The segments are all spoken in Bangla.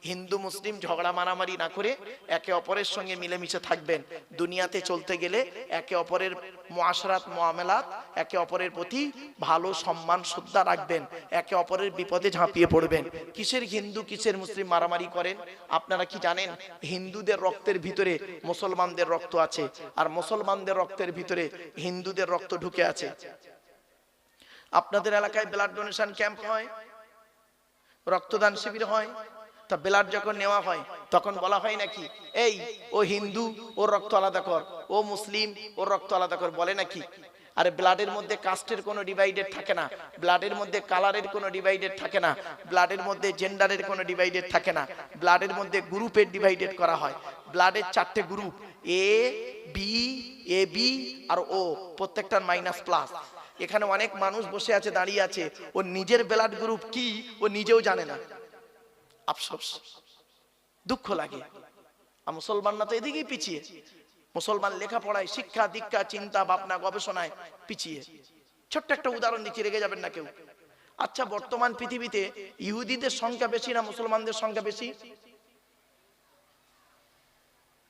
হিন্দু মুসলিম ঝগড়া মারামারি না করে একে অপরের সঙ্গে মিলেমিশে থাকবেন। দুনিয়াতে চলতে গেলে একে অপরের মুআশারাত মুআমালাত, একে অপরের প্রতি ভালো সম্মান শ্রদ্ধা রাখবেন, একে অপরের বিপদে ঝাঁপিয়ে পড়বেন। কিসের হিন্দু কিসের মুসলিম মারামারি করেন? আপনারা কি জানেন হিন্দুদের রক্তের ভিতরে মুসলমানদের রক্ত আছে, আর মুসলমানদের রক্তের ভিতরে হিন্দুদের রক্ত ঢুকে আছে। আপনাদের এলাকায় ব্লাড ডোনেশন ক্যাম্প হয়, রক্তদান শিবির হয়, তা ব্লাড যখন নেওয়া হয় তখন বলা হয় নাকি এই ও হিন্দু ওর রক্ত আলাদা কর, ও মুসলিম ওর রক্ত আলাদা কর, বলে নাকি? আরে ব্লাডের মধ্যে কাস্টের কোনো ডিভাইডেড থাকে না, ব্লাডের মধ্যে কালারের কোনো ডিভাইডেড থাকে না, ব্লাডের মধ্যে জেন্ডারের কোনো ডিভাইডেড থাকে না, ব্লাডের মধ্যে গ্রুপের ডিভাইডেড করা হয়। ব্লাডের 4টে গ্রুপ, এ বি আর ও, প্রত্যেকটার মাইনাস প্লাস। এখানে অনেক মানুষ বসে আছে, দাঁড়িয়ে আছে, ও নিজের ব্লাড গ্রুপ কি ও নিজেও জানে না। আফসোস, দুঃখ লাগে। আর মুসলমানরা তো এদিকেই পিছিয়ে। মুসলমান লেখাপড়ায়, শিক্ষা দীক্ষা, চিন্তা ভাবনা, গবেষণায় পিছিয়ে। ছোট্ট একটা উদাহরণ দিচ্ছি, রেগে যাবেন না কেউ। আচ্ছা, বর্তমান পৃথিবীতে ইহুদিদের সংখ্যা বেশি না মুসলমানদের সংখ্যা বেশি?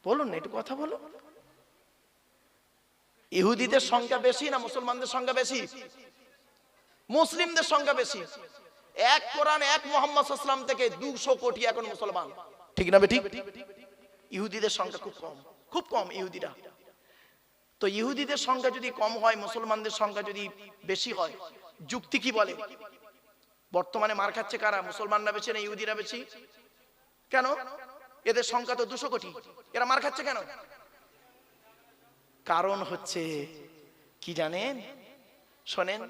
বলুন না, একটু কথা বলুন। ইহুদিদের সংখ্যা বেশি না মুসলমানদের সংখ্যা বেশি? মুসলিমদের সংখ্যা বেশি। এক কোরআন, এক মুহাম্মদ সাল্লাল্লাহু আলাইহি ওয়াসাল্লাম থেকে 200 কোটি এখন মুসলমান, ঠিক না বেঠিক? ইহুদিদের সংখ্যা খুব কম, খুব কম ইহুদিরা। তো ইহুদিদের সংখ্যা যদি কম হয়, মুসলমানদের সংখ্যা যদি বেশি হয়, যুক্তি কি বলে? বর্তমানে মার খাচ্ছে কারা? মুসলমানরা বেশি না ইহুদিরা বেশি? কেন? এদের সংখ্যা তো 200 কোটি, এরা মার খাচ্ছে কেন? কারণ হচ্ছে কি জানেন? শোনেন,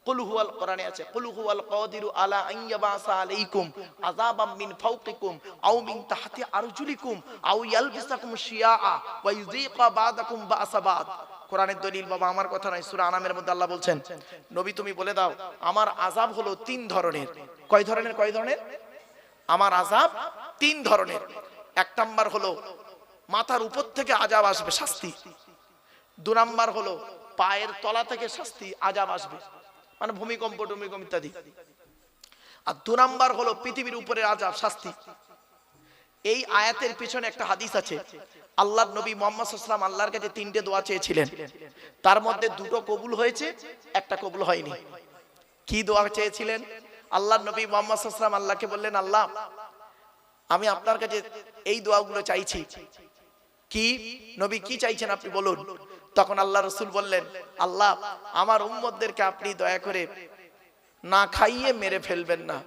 কুল হুয়াল, কোরআনে আছে, কুল হুয়াল কাদিরু আলা আন ইয়াবাসা আলাইকুম আযাবাম মিন ফাওকিকুম আও মিন তাহতি আরজুলিকুম আও ইয়ালবিসাকুম শিয়াআ ওয়া ইউযীকা বা'দাকুম বা'সা বা'দ। কোরআনের দলিল বাবা, আমার কথা নয়। সূরা আনামের মধ্যে আল্লাহ বলছেন, নবী তুমি বলে দাও আমার আযাব হলো 3 ধরনের। কয় ধরনের? কয় ধরনের? আমার আযাব 3 ধরনের। 1 নাম্বার হলো মাথার উপর থেকে আযাব আসবে, শাস্তি। 2 নাম্বার হলো পায়ের তলা থেকে শাস্তি, আযাব আসবে, মানে ভূমিকম্প টুমিকম্প ইত্যাদি। আর 2 নাম্বার হলো পৃথিবীর উপরে আযাব, শাস্তি। এই আয়াতের পিছনে একটা হাদিস আছে। আল্লাহর নবী মুহাম্মদ সাল্লাল্লাহু আলাইহি ওয়াসাল্লাম আল্লাহর কাছে 3টে দোয়া চেয়েছিলেন, তার মধ্যে 2টো কবুল হয়েছে, একটা কবুল হয়নি। কি দোয়া চেয়েছিলেন? আল্লাহর নবী মুহাম্মদ সাল্লাল্লাহু আলাইহি ওয়াসাল্লাম আল্লাহকে বললেন, আল্লাহ আমি আপনার কাছে এই দোয়াগুলো চাইছি। কি নবী কি চাইছেন আপনি বলুন। তখন আল্লাহ রাসূল বললেন, আল্লাহ আমার উম্মতদেরকে আপনি দয়া করে না খাইয়ে মেরে ফেলবেন না,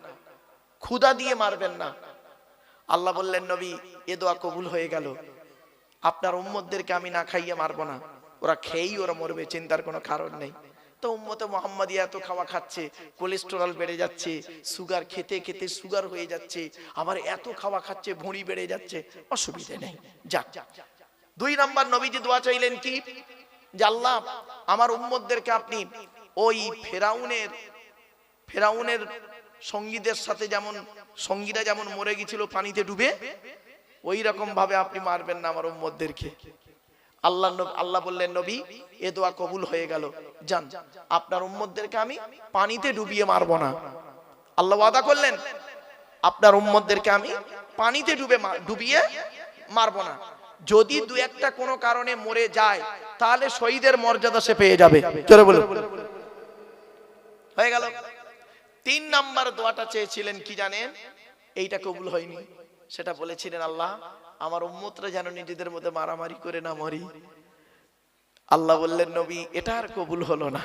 ক্ষুধা দিয়ে মারবেন না। আল্লাহ বললেন, নবী এ দোয়া কবুল হয়ে গেল, আপনার উম্মতদেরকে আমি না খাইয়ে মারবো না, ওরা খেয়েই ওরা মরবে, চিন্তার কোনো কারণ নেই। তো উম্মতে মুহাম্মাদিয়া এত খাওয়া খাচ্ছে, কোলেস্টেরল বেড়ে যাচ্ছে, সুগার খেতে খেতে সুগার হয়ে যাচ্ছে, আবার এত খাওয়া খাচ্ছে ভুঁড়ি বেড়ে যাচ্ছে, অসুবিধা নেই, যাক। 2 নাম্বার নবীজি দোয়া চাইলেন কি, যে আল্লাহ আমার উম্মতদেরকে আপনি ওই ফেরাউনের সঙ্গীদের সাথে, যেমন সঙ্গীরা যেমন মরে গিয়েছিল পানিতে ডুবে, ওই রকম ভাবে আপনি মারবেন না আমার উম্মতদেরকে। আল্লাহ বললেন, নবী এ দোয়া কবুল হয়ে গেল, যান আপনার উম্মতদেরকে আমি পানিতে ডুবিয়ে মারবো না। আল্লাহ ওয়াদা করলেন, আপনার উম্মতদেরকে আমি পানিতে ডুবিয়ে মারবো না। যদি 2-1টা কোনো কারণে মরে যায়, তাহলে শহীদের মর্যাদা সে পেয়ে যাবে। চলে বলুন, হয়ে গেল। 3 নাম্বার দোয়াটা চেয়েছিলেন কি জানেন? এইটা কবুল হয়নি। সেটা বলেছিলেন, আল্লাহ আমার উম্মতরা যেন নিজেদের মধ্যে মারামারি করে না মরি। আল্লাহ বললেন, নবী এটা আর কবুল হলো না।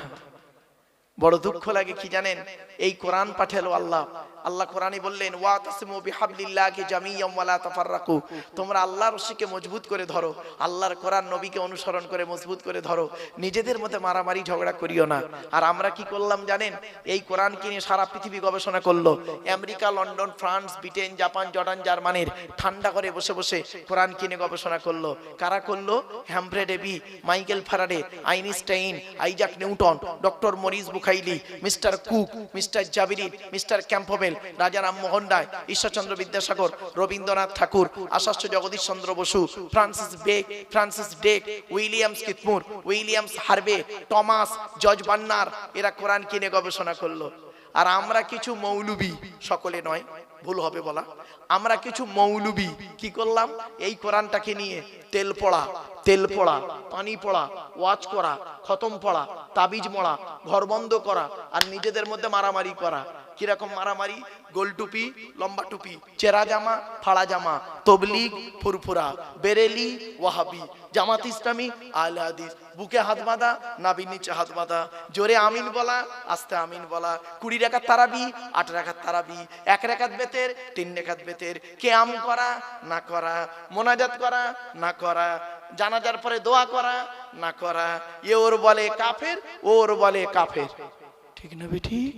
বড় দুঃখ লাগে কি জানেন? এই কোরআন পাঠালো আল্লাহ কোরআনে বললেন, ওয়াতাসিমু বিহাবলিল্লাহি জামিয়াম ওয়া লা তাফাররাকু, তোমরা আল্লাহর রশিকে মজবুত করে ধরো, আল্লাহর কোরআন নবীকে অনুসরণ করে মজবুত করে ধরো, নিজেদের মধ্যে মারামারি ঝগড়া করিও না। আর আমরা কি করলাম জানেন? এই কোরআন কিনে সারা পৃথিবী গবেষণা করলো। America, London, France, Britain, Japan, Jordan, জার্মানির ঠান্ডা করে বসে বসে কোরআন কিনে গবেষণা করলো। কারা করলো? Humphry Davy, Michael Faraday, Einstein, Isaac Newton, doctor Maurice Bucaille, mister Cook, mister জাবিরিন, mister Campbell, Raja Rammohan Roy, Ishwarchandra Vidyasagar, Rabindranath Tagore, Acharya Jagadish Chandra Bose, Francis ডেক, Williams Keith Moore, Williams Harvey, Thomas, George Bernard, এরা কোরআন কিনে গবেষণা করলো। আর আমরা কিছু মৌলবি, সকলে নয়, ভুল হবে বলা, আমরা কিছু মৌলবি কি করলাম, এই কোরআনটাকে নিয়ে তেল পড়া, পানি পড়া, ওয়াজ করা, খতম পড়া, তাবিজ মোড়া, ঘর বন্ধ করা, আর নিজেদের মধ্যে মারামারি করা। কিরকম মারামারি? গোল টুপি, লম্বা টুপি, চেরা জামা, ফাড়া জামা, তবলিগ, ফুরফুরা, বেরেলি, ওয়াহাবি, জামাত ইসলামী, আহলে হাদিস, বুকে হাত বাঁধা, নাভির নিচে হাত বাঁধা, জোরে আমিন বলা, আস্তে আমিন বলা, 20 রাকাত তারাবি, 8 রাকাত তারাবি, 1 রাকাত বেতের, 3 রাকাত বেতের, কিয়াম করা না করা, মোনাজাত করা না করা, জানাজার পরে দোয়া করা না করা। এ ওর বলে কাফের, ওর বলে কাফের। ঠিক না ঠিক?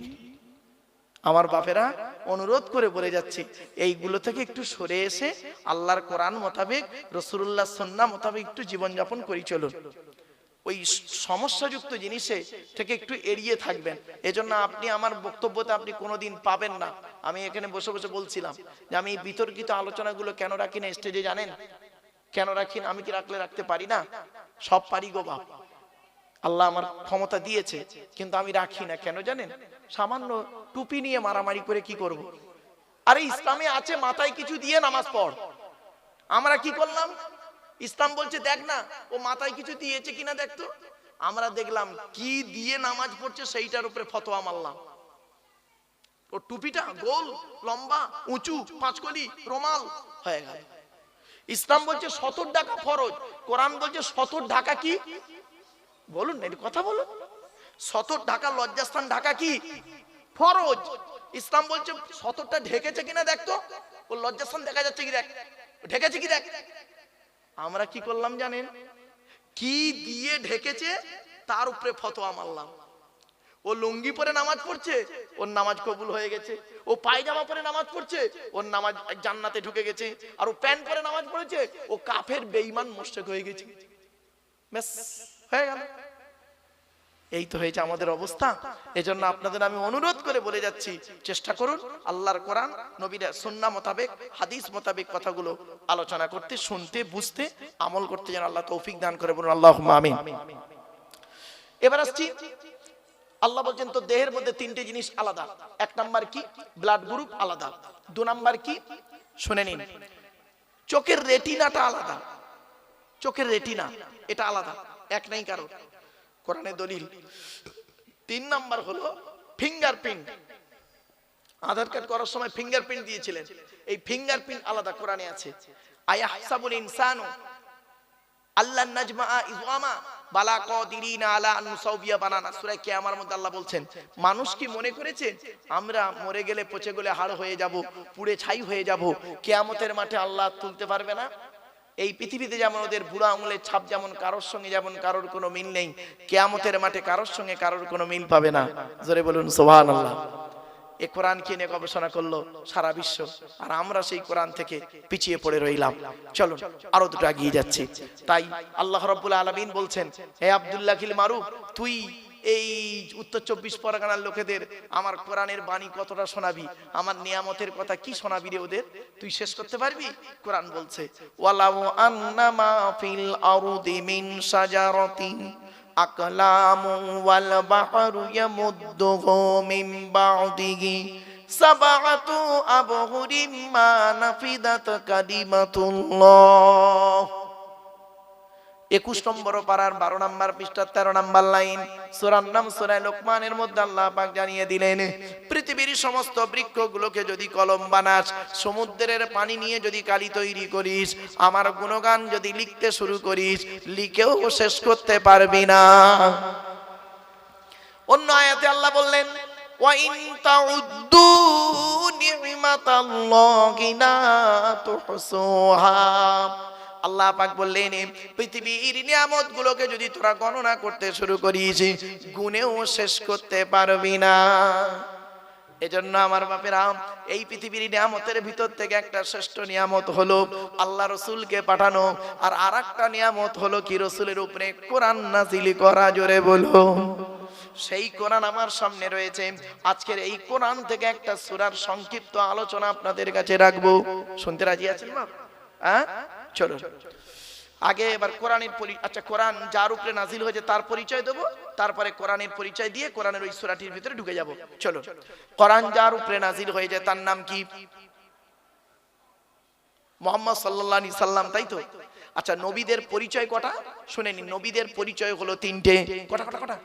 আমার বাপেরা অনুরোধ করে বলে যাচ্ছি, এইগুলো থেকে একটু সরে এসে আল্লাহর কোরআন মোতাবেক, রাসূলুল্লাহ সুন্নাহ মোতাবেক একটু জীবনযাপন করি চলুন। ওই সমস্যাযুক্ত জিনিসে থেকে একটু এড়িয়ে থাকবেন। এজন্য আপনি আমার বক্তব্যতে আপনি কোনোদিন পাবেন না। আমি এখানে বসে বসে বলছিলাম যে আমি এই বিতর্কিত আলোচনাগুলো কেন রাখি না স্টেজে, জানেন কেন রাখি না? আমি কি রাখতে পারি না? সব পারি গো বাপ, আল্লাহ আমার ক্ষমতা দিয়েছে, কিন্তু আমি রাখি না। কেন জানেন? সামান্য টুপি নিয়ে মারামারি করে কি করব? আরে ইসলামে আছে মাথায় কিছু দিয়ে নামাজ পড়। আমরা কি করলাম? ইসলাম বলছে দেখ না ও মাথায় কিছু দিয়েছে কিনা দেখতো। আমরা দেখলাম কি দিয়ে নামাজ পড়ছে, সেইটার উপরে ফতোয়া মারলাম। ও টুপিটা গোল, লম্বা, উঁচু, 5 কলি, রুমাল হয়ে গেল। ইসলাম বলছে 70 ঢাকা ফরজ, কোরআন বলছে 70 ঢাকা কি? বলুন না, কথা বলুন। 70 ঢাকা লজ্জাস্থান ঢাকা কি? ফরজ। ইসলাম বলছে 70টা ঢেকেছে কিনা দেখতো, ও লজ্জাস্থান দেখা যাচ্ছে কি দেখ, ঢেকেছে কি দেখ। আমরা কি করলাম জানেন? কি দিয়ে ঢেকেছে তার উপরে ফতোয়া মারলাম। ও লুঙ্গি পরে নামাজ পড়ছে, ওর নামাজ কবুল হয়ে গেছে। ও পায়জামা পরে নামাজ পড়ছে, ওর নামাজ জান্নাতে ঢুকে গেছে। আর ও প্যান্ট পরে নামাজ পড়েছে, ও কাফের বেঈমান মুশরিক হয়ে গেছে। ব্যাস হয়ে গেল। এই তো হয়েছে আমাদের অবস্থা। এজন্য আপনাদের আমি অনুরোধ করে বলে যাচ্ছি, চেষ্টা করুন আল্লাহর কোরআন, নবীর সুন্নাহ মোতাবেক, হাদিস মোতাবেক কথাগুলো আলোচনা করতে, শুনতে, বুঝতে, আমল করতে যেন আল্লাহ তৌফিক দান করে। বলুন আল্লাহুম্মা আমিন। এবার আসছি, আল্লাহ বলছেন তো দেহের মধ্যে 3টে জিনিস আলাদা। 1 নাম্বার কি? ব্লাড গ্রুপ আলাদা। 2 নাম্বার কি? শুনে নিন, চোখের রেটিনাটা আলাদা। চোখের রেটিনা এটা আলাদা, এক নাই কারো, কোরআনে দলিল। 3 নাম্বার হলো ফিঙ্গারপ্রিন্ট। আধার কার্ড করার সময় ফিঙ্গারপ্রিন্ট দিয়েছিলেন, এই ফিঙ্গারপ্রিন্ট আলাদা কোরআনে আছে। আয়াহসাবুল ইনসানু আল্লাহ নাজমা ইজওয়ামা বালা কাদিরিনা আলা আন নুসাউবিয়া বানানা। সূরা কিয়ামার মধ্যে আল্লাহ বলছেন, মানুষ কি মনে করেছে আমরা মরে গেলে পচে গেলে হাড় হয়ে যাব, পুড়ে ছাই হয়ে যাব, কিয়ামতের মাঠে আল্লাহ তুলতে পারবে না? এই পৃথিবীতে যেমন ওদের বুড়া আঙুলের ছাপ যেমন কারোর সঙ্গে যেমন কারোর কোনো মিল নেই, কিয়ামতের মাঠে কারোর সঙ্গে কারোর কোনো মিল পাবে না। জোরে বলুন সুবহানাল্লাহ। এ কোরআন কে নিয়ে গবেষণা করলো সারা বিশ্ব, আর আমরা সেই কোরআন থেকে পিছিয়ে পড়ে রইলাম। চলুন আরো দুটো এগিয়ে যাচ্ছি। তাই আল্লাহ রাব্বুল আলামিন বলছেন, হে আব্দুল্লাহ কিল মারুফ, তুই এই উত্তর 24 পরগনার লোকেদের আমার কোরআনের বাণী কতটা শোনাবি, আমার নিয়ামতের কথা কি শোনাবি রে ওদের? তুই শেষ করতে পারবি? কোরআন বলছে, ওয়ালাউ আন্নামা ফিল আরদি মিন শাজারাতিন আকলামু ওয়াল বাহরু ইয়ামুদ্দুহু মিন বা'দিহি সাবআতু আবহুরিম মা নাফিদাত কালিমাতুল্লাহ। 21 নম্বর পারার 12 নম্বর পৃষ্ঠা 13 নম্বর লাইন, সূরার নাম সূরা লোকমানের মধ্যে আল্লাহ পাক জানিয়ে দিলেন, পৃথিবীর সমস্ত বৃক্ষগুলোকে যদি কলম বানাস, সমুদ্রের পানি নিয়ে যদি কালি তৈরি করিস, আমার গুণগান যদি লিখতে শুরু করিস, লিখেও শেষ করতে পারবি না। অন্য আয়াতে আল্লাহ বললেন, ওয়া ইন তাউদ্দু নি'মাতাল্লাহি লা তুহসুহা। আল্লাহ পাক বললেন, পৃথিবীর নিয়ামতগুলোকে যদি তোরা গণনা করতে শুরু করিস, গুণেও শেষ করতে পারবি না। এজন্য আমার বাপেরা, এই পৃথিবীর নিয়ামতের ভিতর থেকে একটা শ্রেষ্ঠ নিয়ামত হলো আল্লাহ রসুলকে পাঠানো, আর আরেকটা নিয়ামত হলো কি? রসুলের উপরে কোরআন নাযিল করা। জোরে বলো। সেই কোরআন আমার সামনে রয়েছে। আজকের এই কোরআন থেকে একটা সূরার সংক্ষিপ্ত আলোচনা আপনাদের কাছে রাখবো। শুনতে রাজি আছেন বাপ? হ্যাঁ, চলো। আগে এবার কোরআনের আচ্ছা কোরআন যার উপরে নাজিল হয়েছে তার পরিচয় দেবো, তারপরে কোরআনের পরিচয় দিয়ে কোরআনের ওই সূরাটির ভিতরে ঢুকে যাব। চলো, কোরআন যার উপরে নাজিল হয়েছে তার নাম কি? মুহাম্মদ সাল্লাল্লাহু আলাইহি সাল্লাম, তাই তো? আচ্ছা, নবীদের পরিচয় কটা শুনে নিন। নবীদের পরিচয় হলো তিনটে। কটা কটা কটা?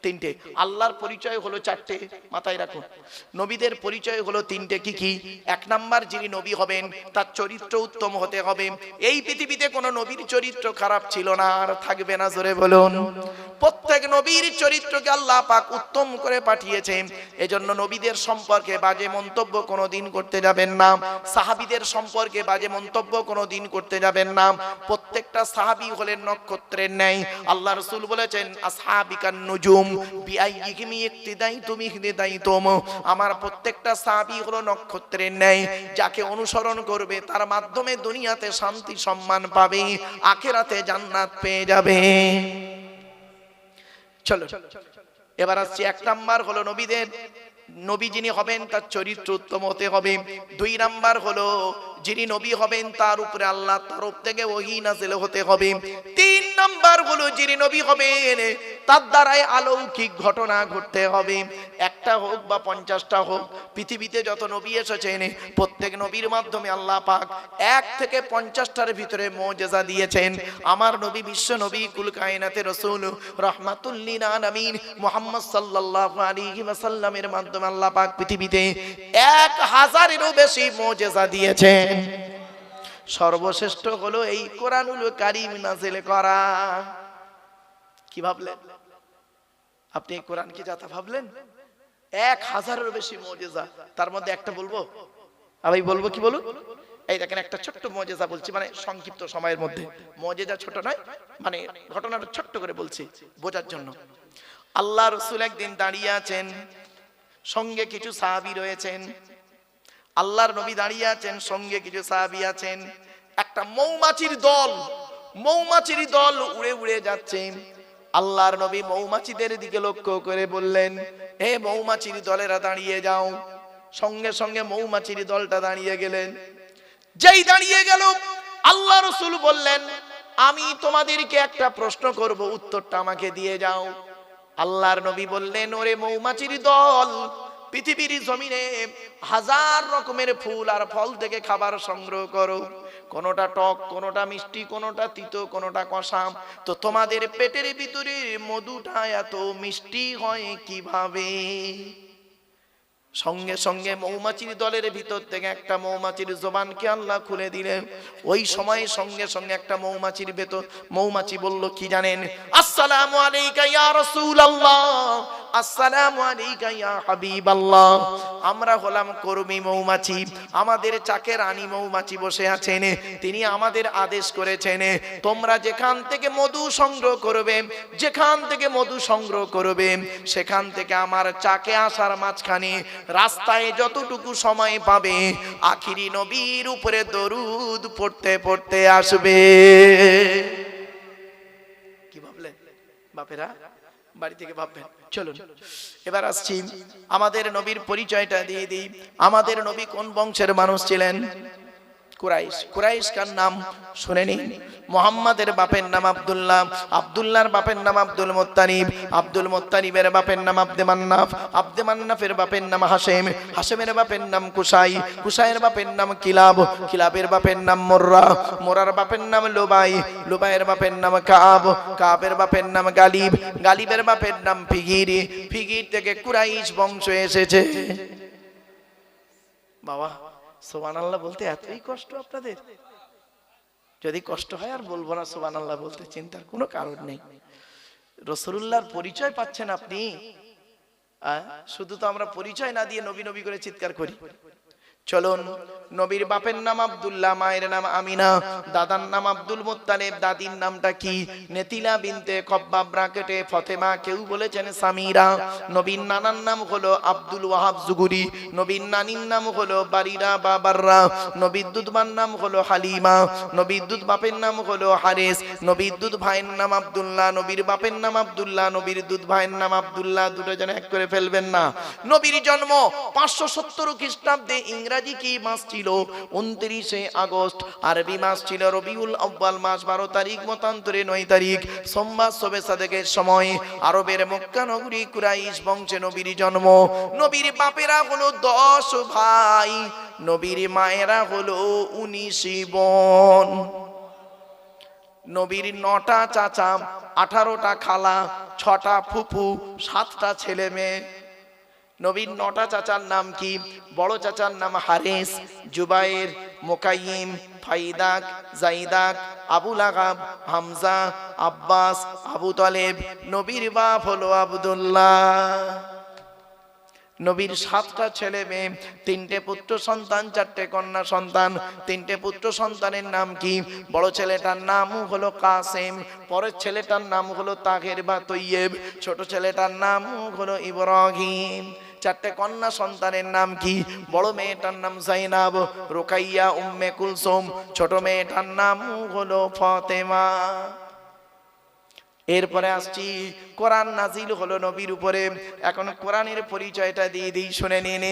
তিনটে। আল্লাহর পরিচয় হলো চারটে, মাথায় রাখুন। নবীদের পরিচয় হলো তিনটে। কি কি? এক নাম্বার, যিনি নবী হবেন তার চরিত্র উত্তম হতে হবে। এই পৃথিবীতে কোনো নবীর চরিত্র খারাপ ছিল না, আর থাকবে না, জোরে বলুন। প্রত্যেক নবীর চরিত্রকে আল্লাহ পাক উত্তম করে পাঠিয়েছেন। এজন্য নবীদের সম্পর্কে বাজে মন্তব্য কোনোদিন করতে যাবেন না। সাহাবীদের সম্পর্কে বাজে মন্তব্য কোনোদিন করতে যাবেন না। প্রত্যেকটা সাহাবী হলেন নক্ষত্রের ন্যায়। আল্লাহ রাসূল বলেছেন, আসহাবিকান নুজুম বিআইয়িহিম ইক্তিদাইতুম ইহতিদাইতুম। আমার প্রত্যেকটা সাহাবী হলো নক্ষত্রের ন্যায়। যাকে অনুসরণ করবে তার মাধ্যমে দুনিয়াতে শান্তি সম্মান পাবে, আখিরাতে জান্নাত পেয়ে যাবে। চলো, এবার আসছি। এক নাম্বার হলো নবীদের, নবী যিনি হবেন তার চরিত্র উত্তম হতে হবে। দুই নাম্বার হলো যিনি নবী হবেন তার উপরে আল্লাহর তরফ থেকে ওহী নাযিল হতে হবে। তিন নাম্বার হলো যিনি নবী হবেন তার দ্বারাই অলৌকিক ঘটনা ঘটতে হবে। একটা হোক বা 50টা হোক, পৃথিবীতে যত নবী এসেছেন প্রত্যেক নবীর মাধ্যমে আল্লাহ পাক 1 থেকে 50টার ভিতরে মুজিজা দিয়েছেন। আমার নবী বিশ্ব নবী কুল কায়নাতের রাসূল রাহমাতুল লিল আলামিন মুহাম্মদ সাল্লাল্লাহু আলাইহি ওয়াসাল্লামের মাধ্যমে আল্লাহ পাক পৃথিবীতে 1000-এরও বেশি মুজিজা দিয়েছেন। সর্বশ্রেষ্ঠ হলো এই কোরআনুল কারীম নাযিল করা। কি ভাবলেন আপনি? এই কোরআন কি যাতা ভাবলেন? 1000-এরও বেশি মুজিজা, তার মধ্যে একটা বলবো। আমি বলবো, কি বলুন? এই দেখেন, একটা ছোট্ট মুজিজা বলছি, মানে সংক্ষিপ্ত সময়ের মধ্যে। মুজিজা ছোট নয়, মানে ঘটনাটা ছোট্ট করে বলছি বোঝার জন্য। আল্লাহ রাসূল একদিন দাঁড়িয়ে আছেন, সঙ্গে কিছু সাহাবী রয়েছেন। আল্লাহর নবী দাঁড়িয়ে আছেন, সঙ্গে কিছু সাহাবী আছেন। একটা মৌমাছির দল উড়ে উড়ে যাচ্ছে। আল্লাহর নবী মৌমাছিদের দিকে লক্ষ্য করে বললেন, হে মৌমাছির দলেরা দাঁড়িয়ে যাও। সঙ্গে সঙ্গে মৌমাছির দলটা দাঁড়িয়ে গেলেন। যেই দাঁড়িয়ে গেল, আল্লাহ রাসূল বললেন, আমি তোমাদেরকে একটা প্রশ্ন করব, উত্তরটা আমাকে দিয়ে যাও। আল্লাহর নবী বললেন, ওরে মৌমাছির দল, পৃথিবীর জমিনে 1000 রকমের ফুল আর ফল থেকে খাবার সংগ্রহ করো। কোনটা টক, কোনটা মিষ্টি, কোনটা তিতো, কোনটা কষা। তো তোমাদের পেটের ভিতরে মধুটা এত মিষ্টি হয় কিভাবে? সঙ্গে সঙ্গে মৌমাছির দলের ভিতর থেকে একটা মৌমাছির জবানকে আল্লাহ খুলে দিলেন। ওই সময় সঙ্গে সঙ্গে একটা মৌমাছি বলল, কি জানেন? আসসালামু আলাইকা ইয়া রাসূলুল্লাহ, আসসালামু আলাইকা ইয়া হাবিবাল্লাহ। আমরা হলাম কর্মী মৌমাছি, আমাদের চাকে রানী মৌমাছি বসে আছেন। তিনি আমাদের আদেশ করেছেন, তোমরা যেখান থেকে মধু সংগ্রহ করবে, সেখান থেকে আমার চাকে আসার মাঝখানে রাস্তায় যতটুকু সময় পাবে, আখিরি নবীর উপরে দরুদ পড়তে পড়তে আসবে। কি ভাবলেন বাপেরা? বাড়ি থেকে ভাববেন। চলুন এবার আসছি, আমাদের নবীর পরিচয়টা দিয়ে দিই। আমাদের নবী কোন বংশের মানুষ ছিলেন? কুরাইশ। কুরাইশ কার নাম শুনে নিন। মুহাম্মাদের বাপের নাম আব্দুল্লাহ, আব্দুল্লাহর বাপের নাম আব্দুল মুত্তালিব, আব্দুল মুত্তালিবের বাপের নাম আব্দে মান্নাফ, আব্দে মান্নাফের বাপের নাম হাশেম, হাশেমের বাপের নাম কুসাই, কুসাইয়ের বাপের নাম কিলাব, কিলাবের বাপের নাম মুররা, মুরার বাপের নাম লুবাই, লুবাইয়ের বাপের নাম কাব, কাবের বাপের নাম গালিব, গালিবের বাপের নাম ফিগির, ফিগির থেকে কুরাইশ বংশ এসেছে। বাবা সুবহানাল্লাহ বলতে এতই কষ্ট আপনাদের? যদি কষ্ট হয় আর বলবো না সুবহানাল্লাহ বলতে, চিন্তার কোনো কারণ নেই। রাসূলুল্লাহর পরিচয় পাচ্ছেন আপনি। শুধু তো আমরা পরিচয় না দিয়ে নবী নবী করে চিৎকার করি। চলুন, নবীর বাপের নাম আব্দুল্লাহ, মায়ের নাম আমিনা, দাদার নাম আব্দুল মুত্তালিব, দাদির নামটা কি? নেতিলা বিনতে কব্বাব ব্রাকেটে ফতেমা, কেউ বলেছেন সামিরা। নবীর নানার নাম হলো আব্দুল ওয়াহাব জুগুরি, নবীর নানির নাম হলো বারিরা বা বাররা, নবীর দুধবার নাম হলো হালিমা, নবীর দুধ বাপের নাম হলো হারিস, নবীর দুধ ভাইয়ের নাম আব্দুল্লাহ, নবীর বাপের নাম আব্দুল্লাহ, নবীর দুধ ভাইয়ের নাম আব্দুল্লাহ। দুটো যেন এক করে ফেলবেন না। নবীর জন্ম 570 খ্রিস্টাব্দে, ইংরেজি ইংরেজি কি মাস ছিল 29শে আগস্ট, আরবি মাস ছিল রবিউল আউয়াল মাস 12 তারিখ, মতান্তরে 9 তারিখ, সোমবার শবে সাদেকের সময় আরবের মক্কা নগরী কুরাইশ বংশে নবীর জন্ম। নবীর বাপেরা হলো 10 ভাই, নবীর মায়েরা হলো 19 বোন। নবীর 9টা চাচা, 18টা খালা, 6টা ফুফু, 7টা ছেলে মেয়ে। নবীর 9টা চাচার নাম কি? বড় চাচার নাম হারিস, জুবাইর, মুকাইম, ফাইদাক, জাইদাক, আবু লাগাব, হামজা, আব্বাস, আবু তালেব। নবীর বাপ হলো আব্দুল্লাহ। নবীর 7টা ছেলে মেয়ে, 3টে পুত্র সন্তান, 4টে কন্যা সন্তান। 3টে পুত্র সন্তানের নাম কি? বড় ছেলেটার নাম হলো কাসেম, পরের ছেলেটার নাম হলো তাহের বা তৈয়েব, ছোট ছেলেটার নাম হলো ইব্রাহিম। 4টে কন্যা সন্তানের নাম কি? বড় মেয়েটার নাম জাইনাব, রুকাইয়া, উম্মে কুলসুম, ছোট মেয়েটার নাম হলো ফাতেমা। এরপরে আসছি, কোরআন নাজিল হলো নবীর উপরে। এখন কোরআনের পরিচয়টা দিয়ে দিই, শুনে নিন।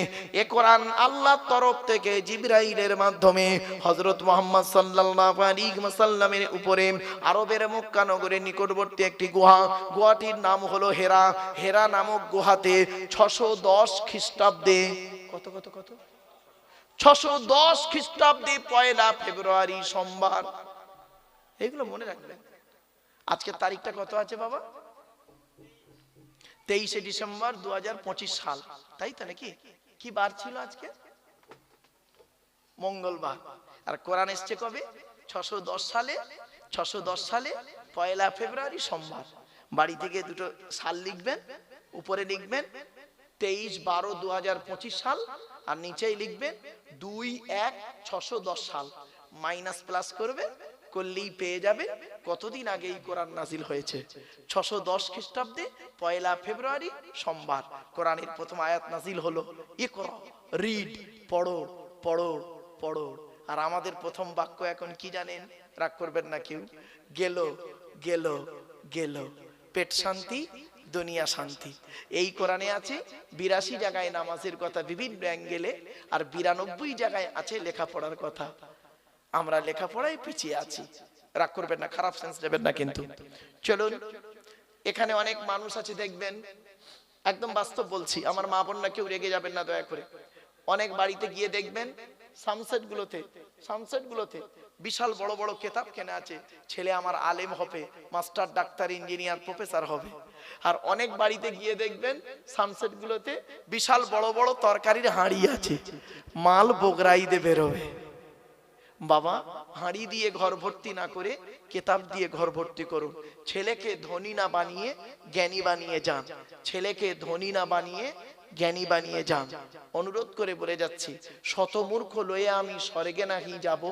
এ কোরআন আল্লাহর তরফ থেকে জিবরাইলের মাধ্যমে হযরত মুহাম্মদ সাল্লাল্লাহু আলাইহি ওয়াসাল্লামের উপরে আরবের মক্কা নগরের নিকটবর্তী একটি গুহা, গুহাটির নাম হলো হেরা। হেরা নামক গুহাতে 610 খ্রিস্টাব্দে, কত কত কত 610 খ্রিস্টাব্দে 1 ফেব্রুয়ারি সোমবার, এগুলো মনে রাখবেন। আজকের তারিখটা কত আছে বাবা? 23শে ডিসেম্বর 2025 সাল, তাই তো নাকি? কি বার ছিল আজকে? মঙ্গলবার। আর কোরআন এসছে কবে? 610 সালে। 610 সালে 1 ফেব্রুয়ারি সোমবার। বাড়ি থেকে দুটো সাল লিখবেন, উপরে লিখবেন 23/12/2025 সাল, আর নিচেই লিখবেন 2/1/610 সাল। মাইনাস প্লাস করবে, করলেই পেয়ে যাবে কতদিন আগে এই কোরআন নাজিল হয়েছে। 610 খ্রিস্টাব্দে 1 ফেব্রুয়ারি সোমবার কোরআনের প্রথম আয়াত নাজিল হলো, ইকরা, রিড, পড়ো পড়ো পড়ো। আর আমাদের প্রথম বাক্য এখন কি জানেন? রাগ করবেন না কেউ। গেল গেল গেল, পেট শান্তি দুনিয়া শান্তি। এই কোরআনে আছে 82 জায়গায় নামাজের কথা বিভিন্ন অ্যাঙ্গেলে, আর 92 জায়গায় আছে লেখাপড়ার কথা। আমরা লেখাপড়ায় পিছিয়ে আছি, রাগ করবেন না, খারাপ সেন্স নেবেন না কিন্তু। চলুন, এখানে অনেক মানুষ আছে দেখবেন, একদম বাস্তব বলছি, আমার মা বোনরা কেউ রেগে যাবেন না দয়া করে। অনেক বাড়িতে গিয়ে দেখবেন সামসেট গুলোতে বিশাল বড় বড় কিতাব কেনা আছে, ছেলে আমার আলেম হবে, মাস্টার, ডাক্তার, ইঞ্জিনিয়ার, প্রফেসর হবে। আর অনেক বাড়িতে গিয়ে দেখবেন সামসেট গুলোতে বিশাল বড় বড় তরকারির হাঁড়ি আছে, মাল বগরাইতে বেরোবে। বাবা, হাঁড়ি দিয়ে ঘর ভর্তি না করে কিতাব দিয়ে ঘর ভর্তি করুন। ছেলেকে ধনী না বানিয়ে জ্ঞানী বানিয়ে যান, ছেলেকে ধনী না বানিয়ে জ্ঞানী বানিয়ে যান। অনুরোধ করে বলে যাচ্ছি, শত মূর্খ লয়ে আমি স্বর্গে নাহি যাব,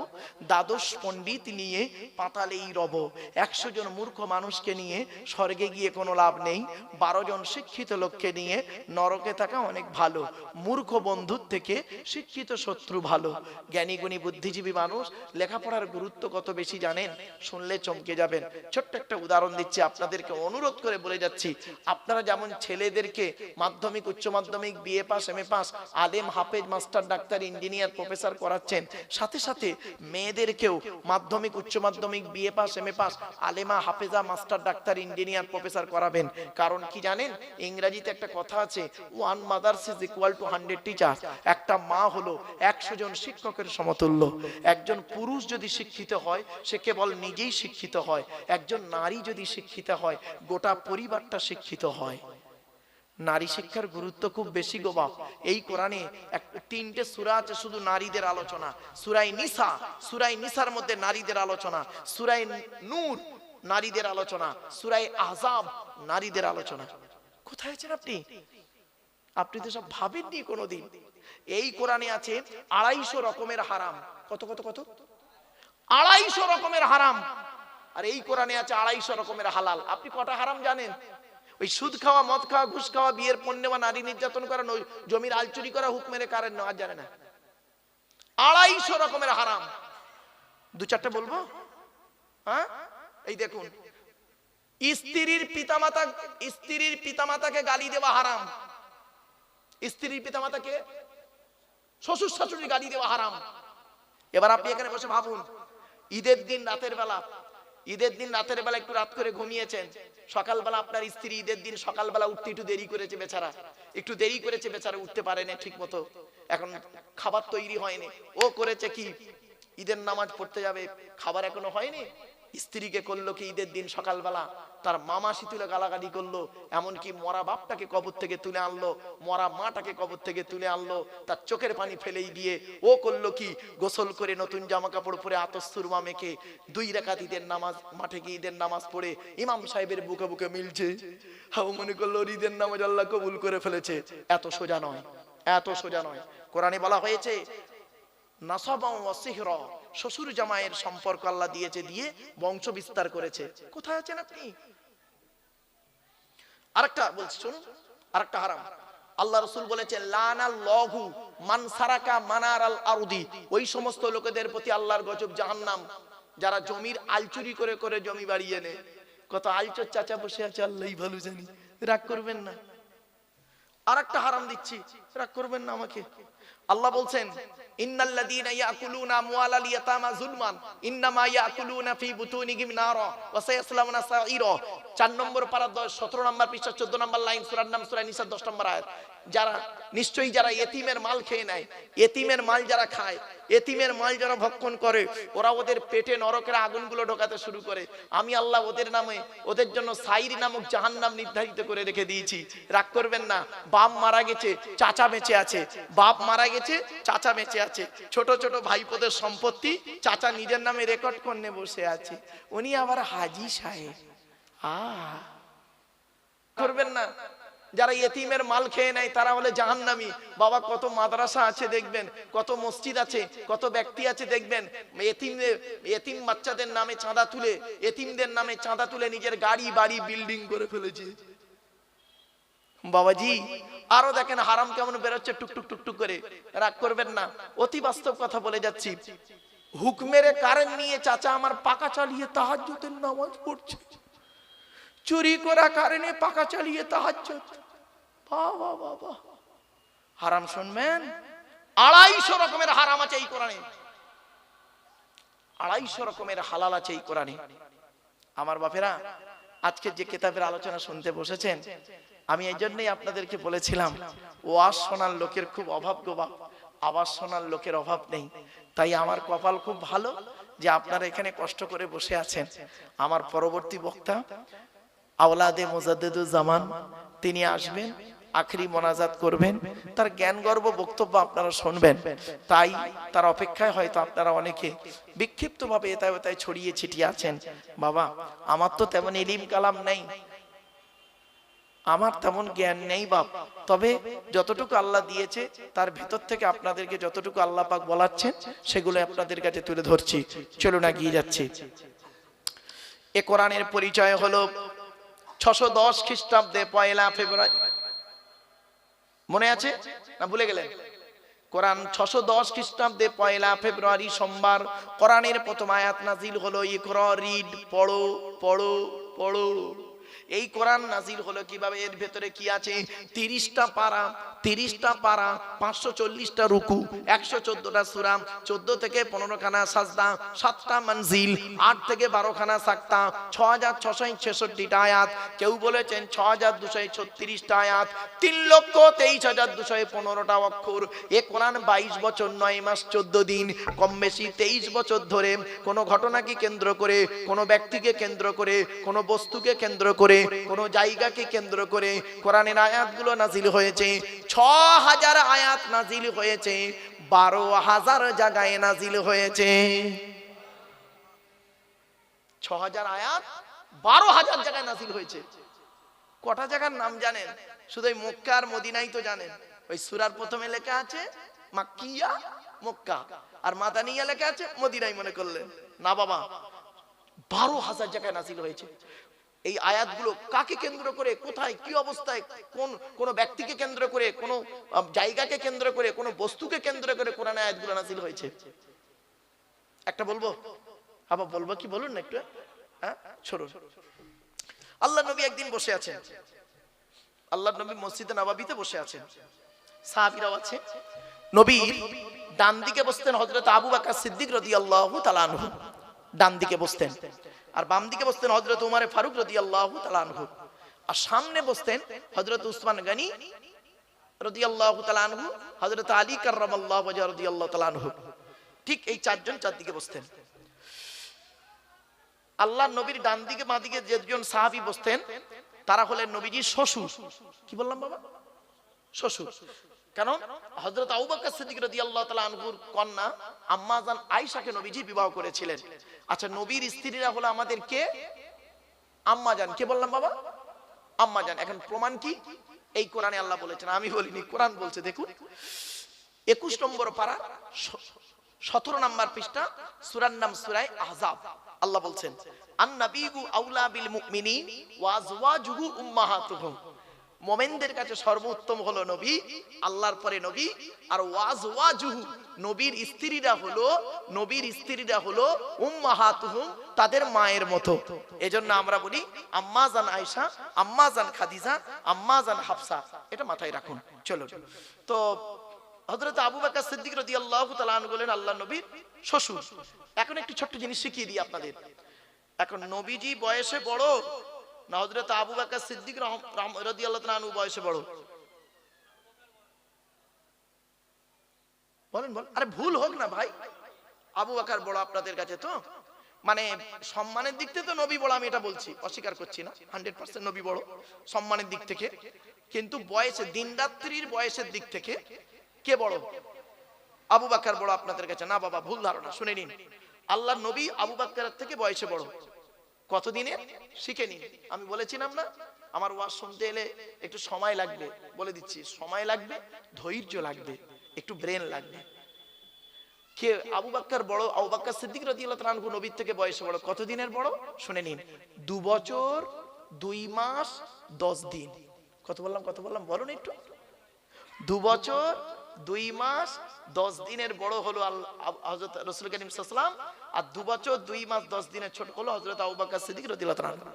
দ্বাদশ পণ্ডিত নিয়ে পাতালেই রব। 100 জন মূর্খ মানুষকে নিয়ে স্বর্গে গিয়ে কোনো লাভ নেই, 12 জন শিক্ষিত লোককে নিয়ে নরকে থাকা অনেক ভালো। মূর্খ বন্ধুর থেকে শিক্ষিত শত্রু ভালো। জ্ঞানী গুণী বুদ্ধিজীবী মানুষ লেখাপড়ার গুরুত্ব কত বেশি জানেন, শুনলে চমকে যাবেন। ছোট্ট একটা উদাহরণ দিচ্ছি, আপনাদেরকে অনুরোধ করে বলে যাচ্ছি, আপনারা যেমন ছেলেদেরকে মাধ্যমিক, উচ্চ মাধ্যমিক, বিএ পাস, এমএ পাস, আলেম, হাফেজ, মাস্টার, ডাক্তার, ইঞ্জিনিয়ার, প্রফেসর করাচ্ছেন, সাথে সাথে মেয়েদেরকেও মাধ্যমিক, উচ্চ মাধ্যমিক, BA pass, MA pass, আলেমা, হাফেজা, master, doctor, engineer, professor করাবেন। কারণ কি জানেন? ইংরেজিতে একটা কথা আছে, 1 mother's is equal to 100 teachers. একটা মা হলো 100 জন শিক্ষকের সমতুল্য। একজন পুরুষ যদি শিক্ষিত হয়, সে কেবল নিজেই শিক্ষিত হয়। একজন নারী যদি শিক্ষিত হয়, গোটা পরিবারটা শিক্ষিত হয়। নারী শিক্ষার গুরুত্ব খুব বেশি গো বাপ। এই কোরআনে 3টে সূরা আছে শুধু নারীদের আলোচনা। সূরা নিসার মধ্যে নারীদের আলোচনা, সূরা নূর নারীদের আলোচনা, সূরা আহজাব নারীদের আলোচনা। কোথায় আছেন আপনি? আপনি তো সব ভাবেননি কোনোদিন। এই কোরআনে আছে 250 রকমের হারাম। কত কত কত? 250 রকমের হারাম। আর এই কোরআনে আছে 250 রকমের হালাল। আপনি কটা হারাম জানেন? ওই সুদ খাওয়া, মদ খাওয়া, ঘুষ খাওয়া, বিয়ের পণ্য বা নারী নির্যাতন করা, জমির আল চুরি করা, হুক মেরে কারেন না, আর জানে না। 250 রকমের হারাম। 2-4টে বলবো? হ্যাঁ, এই দেখুন, স্ত্রীর পিতামাতাকে গালি দেওয়া হারাম। স্ত্রীর পিতামাতাকে শ্বশুর শাশুড়ি গালি দেওয়া হারাম। এবার আপনি এখানে বসে ভাবুন, ঈদের দিন রাতের বেলা একটু রাত করে ঘুমিয়েছেন, সকালবেলা আপনার স্ত্রী ঈদের দিন সকালবেলা উঠতে একটু দেরি করেছে, বেচারা উঠতে পারেনি ঠিক মতো, এখন খাবার তৈরি হয়নি, ও করেছে কি ঈদের নামাজ পড়তে যাবে, খাবার এখনো হয়নি, স্ত্রীকে করলো কি ঈদের দিন সকালবেলা তার মামাসি তুলে গালাগালি করলো, এমনকি মরা বাপটাকে কবর থেকে তুলে আনলো, মরা মাটাকে কবর থেকে তুলে আনলো, তার চোখের পানি ফেলেই দিয়ে ও করলো কি গোসল করে নতুন জামা কাপড় পরে আতশ সুরমা মেখে 2 রাকাত ঈদের নামাজ, মাঠে গিয়ে ঈদের নামাজ পড়ে ইমাম সাহেবের বুকে বুকে মিলছে, হাও মনে করলো ঈদের নামাজ আল্লাহ কবুল করে ফেলেছে। এত সোজা নয়। কোরআনে বলা হয়েছে নাসাবা ওয়া সিহরা, শ্বশুর জামাইয়ের সম্পর্ক আল্লাহ দিয়েছে, দিয়ে বংশ বিস্তার করেছে। কোথায় আছেন আপনি? আরেকটা বলছি শুনুন, আরেকটা হারাম। আল্লাহ রাসূল বলেছেন লানাল্লাহু মান সারাকা মানারাল আরদি, ওই সমস্ত লোকেদের প্রতি আল্লাহর গজব জাহান্নাম যারা জমির আল চুরি করে করে জমি বাড়িয়ে নেয়। কত আলচোর চাচা বসে আছে আল্লাহই ভালো জানি, রাগ করবেন না। আরেকটা হারাম দিচ্ছি, রাগ করবেন না আমাকে। আল্লাহ বলছেন ইন্নাল্লাযীনা ইয়াকুলুনা আমওয়ালাল ইয়াতামা যুলমান ইন্নামা ইয়াকুলুনা ফি বুতুনিহিম নারা ওয়া সায়াসলাউনা সাঈরা। 4 নম্বর পারা 17 নম্বর পৃষ্ঠা 14 নম্বর লাইন, সূরার নাম সূরা নিসা 10 নম্বর আয়াত। নিশ্চয়ই যারা ইতিমের মাল খেয়ে নেয়, ইতিমের মাল যারা খায়, ইতিমের মাল যারা ভক্ষণ করে, ওরা ওদের পেটে নরকের আগুনগুলো ঢোকাতে শুরু করে। আমি আল্লাহ ওদের নামে, ওদের জন্য সাইর নামক জাহান্নাম নির্ধারিত করে রেখে দিয়েছি। রাগ করবেন না। বাপ মারা গেছে, চাচা বেঁচে আছে, বাপ মারা গেছে, চাচা বেঁচে আছে, ছোট ছোট ভাইপোদের সম্পত্তি চাচা নিজের নামে রেকর্ড করে বসে আছে, উনি আবার হাজী সাহেব। করবেন না। যারা ইতিমের মাল খেয়ে নেয় তারা হলে জাহান্নামী। বাবা কত মাদ্রাসা আছে দেখবেন, কত মসজিদ আছে, কত ব্যক্তি আছে দেখবেন, এতিম বাচ্চাদের নামে চাঁদা তুলে, এতিমদের নামে চাঁদা তুলে নিজের গাড়ি বাড়ি বিল্ডিং করে ফেলেছে। বাবাজি আরো দেখেন হারাম কেমন বেরোচ্ছে টুকটুক টুকটুক করে। রাগ করবেন না, অতি বাস্তব কথা বলে যাচ্ছি। হুকমের কারেন্ট নিয়ে চাচা আমার পাকা চালিয়ে তাহাজ্জুদের নামাজ পড়ছে, চুরি করা কারণে পাকা চালিয়ে তাহাজ্জুদ। বাবা বাবা, হারাম শুনবেন, 250 রকমের হারাম আছে এই কোরআনে, 250 রকমের হালাল আছে এই কোরআনে। আমার বাপেরা, আজকে যে কিতাবের আলোচনা শুনতে বসেছেন, আমি এই জন্যই আপনাদেরকে বলেছিলাম ওয়াজ শোনার লোকের খুব অভাব গো বাপ, আওয়াজ শোনার লোকের অভাব নেই। তাই আমার কপাল খুব ভালো যে আপনারা এখানে কষ্ট করে বসে আছেন। আমার পরবর্তী বক্তা আওলাদে মুজাদ্দিদুজ জামান, তিনি আসবেন, আখরি মোনাজাত করবেন, তার জ্ঞান গর্ব বক্তব্য আপনারা শুনবেন। তাই তার অপেক্ষায় হয়তো আপনারা অনেকে বিক্ষিপ্ত ভাবে এতায় ওতায় ছড়িয়ে ছিটিয়ে আছেন। বাবা আমার তো তেমন ইলম কালাম নেই, আমার তেমন জ্ঞান নেই বাপ, তবে যতটুকু আল্লাহ দিয়েছে তার ভিতর থেকে আপনাদেরকে যতটুকু আল্লাহ পাক বলাচ্ছেন সেগুলো আপনাদের কাছে তুলে ধরছি। চলুন এগিয়ে যাচ্ছি। এ কোরআনের পরিচয় হলো 610 খ্রিস্টাব্দে 1 ফেব্রুয়ারি, মনে আছে না ভুলে গেলেন? কোরআন 610 খ্রিস্টাব্দে 1 ফেব্রুয়ারি সোমবার কোরআনের প্রথম আয়াত নাজিল হলো। ইকরা, রিড, পড়ো পড়ো পড়ো। এই কোরআন নাজিল হলো কিভাবে? এর ভেতরে কি আছে? 30টা পারা, 540টা রুকু, 114টা সূরা, 14 থেকে 15 খানা সাজদা, 7টা মঞ্জিল, 8 থেকে 12 খানা সাক্তা, 6666টা আয়াত, কেউ বলেছেন 6236টা আয়াত, 3,23,215টা অক্ষর। এ কোরআন 22 বছর 9 মাস 14 দিন, কম বেশি 23 বছর ধরে কোন ঘটনাকে কেন্দ্র করে, কোন ব্যক্তিকে কেন্দ্র করে, কোন বস্তুকে কেন্দ্র করে, কোন জায়গাকে কেন্দ্র করে কোরআনের আয়াতগুলো নাজিল হয়েছে। 6000 আয়াত নাজিল হয়েছে, 12,000 জায়গায় নাজিল হয়েছে। 6000 আয়াত 12,000 জায়গায় নাজিল হয়েছে। কটা জায়গার নাম জানেন? শুধু এই মক্কা আর মদিনাই তো জানেন। ওই সূরার প্রথমে লেখা আছে মাক্কিয়া, মক্কা, আর মাদানিয়া লেখা আছে মদিনাই মনে করলেন না বাবা, 12,000 জায়গায় নাজিল হয়েছে। এই আয়াতগুলো কাকে কেন্দ্র করে, কোথায়, কি অবস্থায়, কোন ব্যক্তিকে কেন্দ্র করে, কোন জায়গাকে কেন্দ্র করে, কোন বস্তুকে কেন্দ্র করে কোরআন আয়াতগুলো নাযিল হয়েছে? একটা বলবো, আবার বলবো কি বলুন না একটু, হ্যাঁ শুনুন। আল্লাহ নবী একদিন বসে আছেন, আল্লাহ নবী মসজিদে নববীতে বসে আছেন, সাহাবীরাও আছে। নবীর ডান দিকে বসতেন হযরত আবু বকর সিদ্দিক রাদিয়াল্লাহু তাআলা আনহু, ডান দিকে বসতেন। আর বাম দিকে বসতেন হযরত উমর ফারুক রাদিয়াল্লাহু তাআলা আনহু। আর সামনে বসতেন হযরত উসমান গনি রাদিয়াল্লাহু তাআলা আনহু, হযরত আলী কাররামাল্লাহু ওয়াজহু রাদিয়াল্লাহু তাআলা আনহু। ঠিক এই চারজন চারদিকে বসতেন। আল্লাহর নবীর ডান দিকে বাঁ দিকে যেজন সাহাবী বসতেন তারা হলেন নবীজির শ্বশুর। কি বললাম বাবা? শ্বশুর। কারণ হযরত আবু বকর সিদ্দিক রাদিয়াল্লাহু তাআলা আনহুর কন্যা আম্মা জান আয়েশাকে নবীজি বিবাহ করেছিলেন। আচ্ছা, নবীর স্ত্রীরা হলো আমাদের কে? আম্মা জান। কে বললাম বাবা? আম্মা জান। এখন প্রমাণ কি? এই কোরআনে আল্লাহ বলেছেন, আমি বলিনি, কোরআন বলছে। দেখুন 21 নম্বর পারা 17 নম্বর পৃষ্ঠা, সূরার নাম সূরা আহজাব। আল্লাহ বলছেন আন-নাবিয়্যু আউলা বিল মুমিনিন ওয়া আজওয়াজুহু উম্মাহাতুহুম। মুমিনদের কাছে সর্বোত্তম হলো নবী, আল্লাহর পরে নবী। আর ওয়াজওয়াজুহু, নবীর স্ত্রীরা হলো উম্মাহাতুহুম, তাদের মায়ের মতো। এজন্য আমরা বলি আম্মা জান আয়েশা, আম্মা জান খাদিজা, আম্মা জান হাফসা। এটা মাথায় রাখুন। চলো, তো হযরত আবু বকর সিদ্দিক রাদিয়াল্লাহু তাআলা আনহু বলেন আল্লাহর নবীর শ্বশুর। এখন একটু ছোট্ট জিনিস শিখিয়ে দিই আপনাদের। এখন নবীজি বয়সে বড় না হযরত আবু বকর সিদ্দিক রাদিয়াল্লাহু তাআলা আনহু বয়সে বড়? বলেন বলেন। আরে ভুল হোক না ভাই, আবু বকর বড় আপনাদের কাছে, তো মানে সম্মানের দিক থেকে তো নবী বড়, আমি এটা বলছি, অস্বীকার করছি না। 100% নবী বড় সম্মানের দিক থেকে, কিন্তু বয়সে, দিন রাত্রির বয়সের দিক থেকে কে বড়? আবু বকর বড় আপনাদের কাছে। না বাবা, ভুল ধারণা। শুনে নিন, আল্লাহর নবী আবু বকরের থেকে বয়সে বড়। কতদিনে? শিখে নিন। আমি বলেছিলাম না, আমার ওয়াজ শুনতে এলে একটু সময় লাগবে, বলে দিচ্ছি, সময় লাগবে, ধৈর্য লাগবে, একটু ব্রেন লাগবে। কে আবু বকর বড়? আবু বকর সিদ্দিক রাদিয়াল্লাহু তাআলা আনহু নবীর থেকে বয়সে বড়। কতদিনের বড়? শুনে নিন, 2 বছর 2 মাস 10 দিন। কত বললাম? কত বললাম বলুন একটু? 2 বছর 2 মাস 10 দিনের বড় হলো হযরত রাসূল করিম সাল্লাল্লাহু আলাইহি ওয়াসাল্লাম। আর 2 বছর 2 মাস 10 দিনের ছোট হলো হযরত আবু বকর সিদ্দিক রাদিয়াল্লাহু তাআলা আনহু।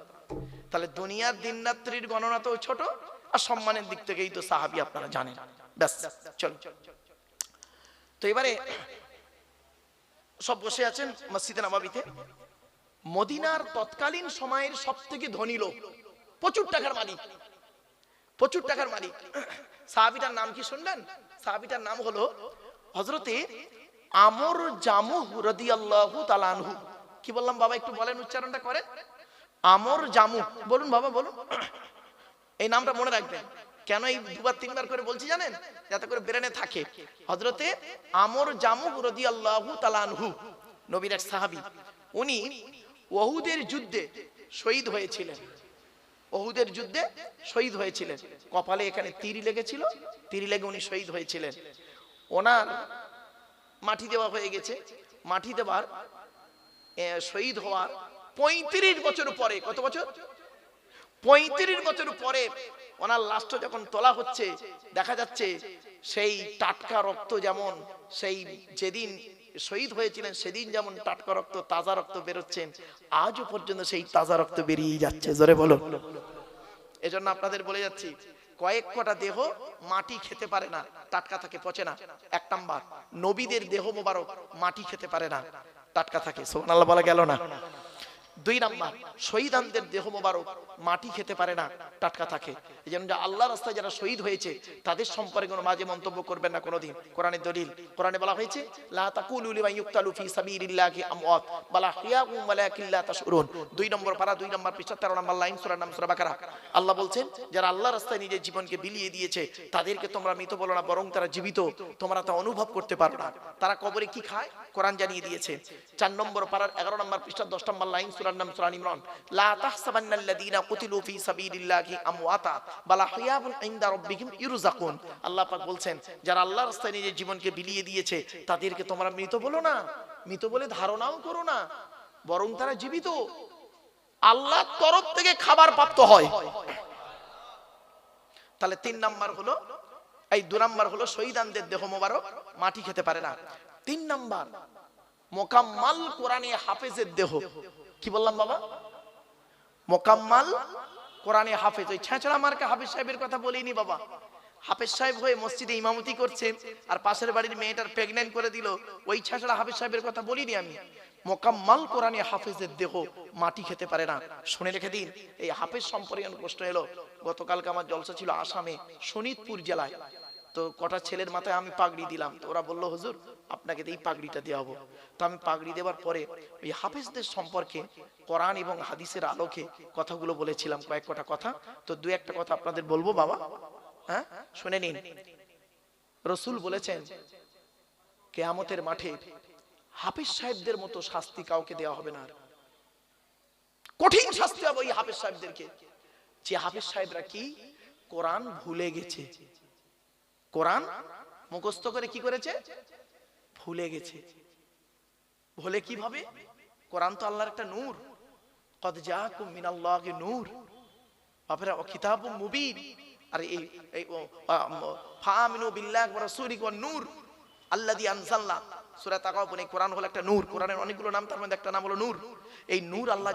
তাহলে দুনিয়ার দিন রাত্রির গণনা তো ছোট, আর সম্মানের দিক থেকেই তো সাহাবী আপনারা জানেন। ব্যাস, চলো। তো এবারে সব বসে আছেন মসজিদে নববীতে। মদিনার তৎকালীন সময়ের সবথেকে ধনী লোক, প্রচুর টাকার মালিক, প্রচুর টাকার মালিক। সাহাবীটার নাম কি শুনলেন? সাহাবীটার নাম হলো হযরতে আমর জামুহ রাদিয়াল্লাহু তাআলা আনহু। কি বললাম বাবা? একটু বলেন, উচ্চারণটা করেন। আমর জামুহ বলুন বাবা, বলুন। এই নামটা মনে রাখবেন। কেন এই 2বার 3বার করে বলছি জানেন? যাতে করে ব্রেনে থাকে। হযরতে আমর জামুহ রাদিয়াল্লাহু তাআলা আনহু নবীর এক সাহাবী। উনি উহুদের যুদ্ধে শহীদ হয়েছিলেন। উহুদের যুদ্ধে শহীদ হয়েছিলেন। কপালে এখানে তীর লেগেছিল, তীর লেগে উনি শহীদ হয়েছিলেন। ওনার মাটি দেওয়া হয়ে গেছে। মাটি দেওয়ার, শহীদ হওয়ার 35 বছর পরে, কত বছর? 35 বছর পরে ওনার লাশটা যখন তোলা হচ্ছে, দেখা যাচ্ছে সেই টাটকা রক্ত, যেমন সেই যেদিন শহীদ হয়েছিলেন সেদিন যেমন টাটকা রক্ত, তাজা রক্ত বেরোচ্ছেন, আজও পর্যন্ত সেই তাজা রক্ত বেরিয়ে যাচ্ছে। জোরে বলো। এজন্য আপনাদের বলে যাচ্ছি, কয়েক কটা দেহ মাটি খেতে পারে না, টাটকা থাকে, পচে না। 1 নাম্বার, নবীদের দেহ মোবারক মাটি খেতে পারে না, টাটকা থাকে। সুবহানাল্লাহ বলা গেল না? 2 নাম্বার, শহীদানদের দেহ মোবারক মাটি খেতে পারে না, টাটকা থাকে। এইজন্য আল্লাহর রাস্তায় যারা শহীদ হয়েছে তাদের সম্পর্কে কোনো বাজে মন্তব্য করবেন না কোনোদিন। কোরআনের দলিল, কোরআনে বলা হয়েছে লা তাকুলু লিমান ইউক্তালু ফি সাবিলিল্লাহি আমওয়াত বাল আহইয়াউম ওয়ালাকিন লা তাশউরুন। 2 নম্বর পারা 2 নম্বর পৃষ্ঠা 13 নম্বর লাইন, সূরার নাম সূরা বাকারা। আল্লাহ বলছেন, যারা আল্লাহর রাস্তায় নিজের জীবনকে বিলিয়ে দিয়েছে তাদেরকে তোমরা মৃত বলো না, বরং তারা জীবিত, তোমরা তা অনুভব করতে পারো না। তারা কবরে কি খায় কোরআন জানিয়ে দিয়েছে। 4 নম্বর পারার 11 নম্বর পৃষ্ঠা 10 নম্বর লাইন, সূরার নাম সূরা ইমরান। লা তাহসাবান্নাল্লাযীনা কুতিলু ফি সাবিলিল্লাহি আমওয়াতা বাল আহইয়াউন ইনদা রাব্বিহিম ইরযাকুন। আল্লাহ পাক বলছেন, যারা আল্লাহর রাস্তায় নিজের জীবনকে বিলিয়ে দিয়েছে তাদেরকে তোমরা মৃত বলো না, মৃত বলে ধারণাও করো না, বরং তারা জীবিত, আল্লাহর তরফ থেকে খাবার প্রাপ্ত হয়। তাহলে 3 নাম্বার হলো, এই 2 নাম্বার হলো শহীদানদের দেহ মোবারক মাটি খেতে পারে না। 3 নাম্বার, মোকাম্মাল কোরআনে হাফেজের দেহ। কি বললাম বাবা? মোকাম্মাল কোরআনে হাফেজ। ওই ছেঁচড়া মার্কা হাফেজ সাহেবের কথা বলিনি বাবা। হাফেজ সাহেব হয়ে মসজিদে ইমামতি করছে, আর পাশের বাড়ির মেয়েটার প্রেগন্যান্ট করে দিল। ওই ছাড়া হাফেজ সাহেবের কথা বলিনি আমি। মোকাম্মাল কোরআনে হাফেজের দেহ মাটি খেতে পারে না। শুনে রেখে দিন, এই হাফেজ সম্পর্কে প্রশ্ন এলো। গতকালকে আমার জলসা ছিল আসামে, শোনিতপুর জেলায়। তো কটা ছেলের মাথায় আমি পাগড়ি দিলাম, তো ওরা বললো হুজুর আপনাকে এই পাগড়িটা দেওয়া হবো। তো আমি পাগড়ি দেওয়ার পরে ওই হাফেজদের সম্পর্কে কোরআন এবং হাদিসের আলোকে কথাগুলো বলেছিলাম, কয়েক কটা কথা। তো দু একটা কথা আপনাদের বলবো বাবা, হ্যাঁ শুনে নিন। রসুল বলেছেন কিয়ামতের মাঠে হাফেজ সাহেবদের মতো শাস্তি কাউকে দেওয়া হবে না, কঠিন শাস্তি হবে ওই হাফেজ সাহেবদেরকে। যে হাফেজ সাহেবরা কি কোরআন ভুলে গেছে, কোরআন মুখস্থ করে কি করেছে, ভুলে গেছে। ভুলে কিভাবে? কোরআন তো আল্লাহর একটা নূর, কদ জাআকুম মিনাল্লাহি নূর, বাপরা ও কিতাবুম মুবিন। আর এই ফাআমিনু বিল্লাহি ওয়া রাসূলিহি ওয়ান নূর আল্লাযী আনজালনা, সূরা তাকাওয়াবুন। এই কোরআন হলো একটা নূর। কোরআনের অনেকগুলো নাম, তার মধ্যে একটা নাম হলো নূর। এই নূর আল্লাহ